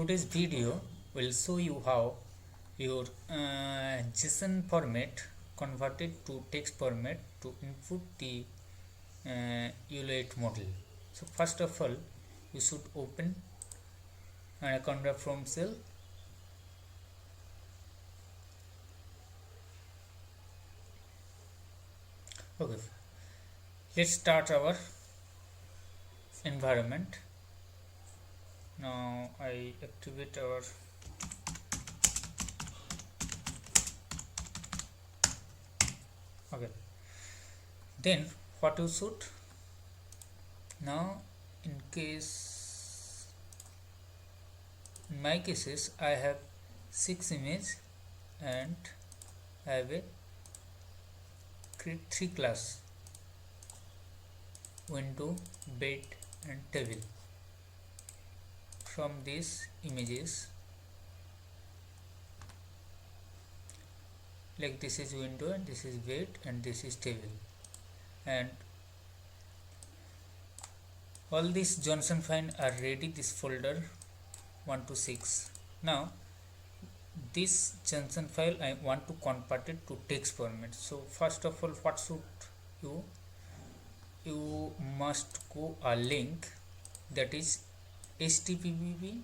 Today's video will show you how your JSON format converted to text format to input the YOLO8 model. So first of all, you should open a conda from cell. Okay, let's start our environment. Now I activate our okay. Then what you should now, in my cases, I have 6 images and I have a create 3 class: window, bed and table. From these images, like this is window and this is bed and this is table, and all these JSON files are ready. This folder 1 to 6. Now this JSON file I want to convert it to text format. So first of all, what should you must go a link, that is https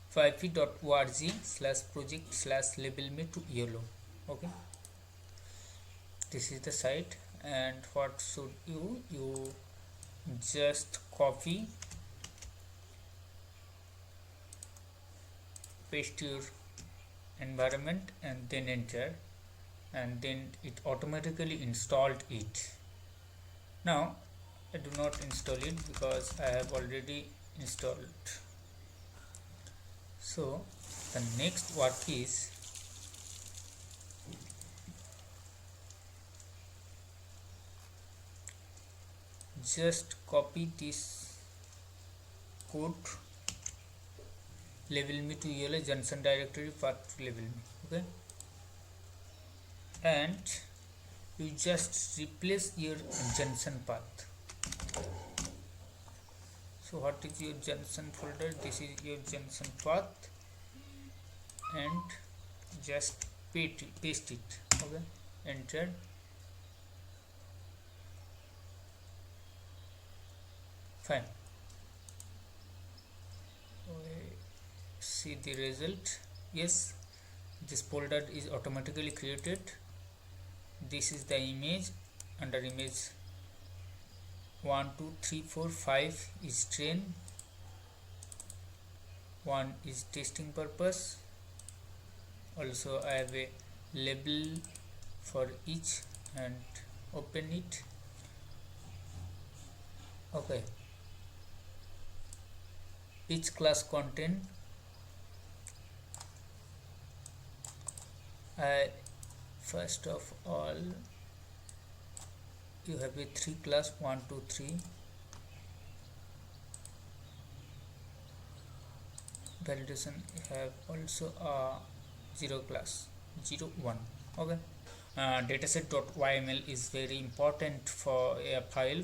fifi.org/project/lebelme2yolo. okay, this is the site. And what should you just copy, paste your environment and then enter, and then it automatically installed it. Now I do not install it because I have already installed. So the next work is just copy this code, lebelme2yolo JSON directory path to lebelme. Okay, and you just replace your JSON path. So what is your JSON folder? This is your JSON path, and just paste it. Okay, enter. Fine. See the result. Yes, this folder is automatically created. This is the image. Under image 1 2 3 4 5 is train, 1 is testing purpose. Also I have a label for each, and open it. Okay, each class content, first of all you have a 3 class 1 2 3. validation have also a 0 class 0 1. okay, dataset.yml is very important for a file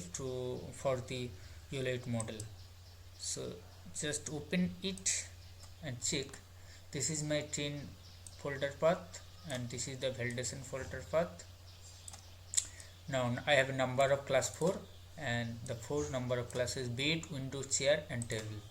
for the YOLO8 model. So just open it and check. This is my train folder path and this is the validation folder path. Now I have a number of class 4, and the 4 number of classes: bed, window, chair and table.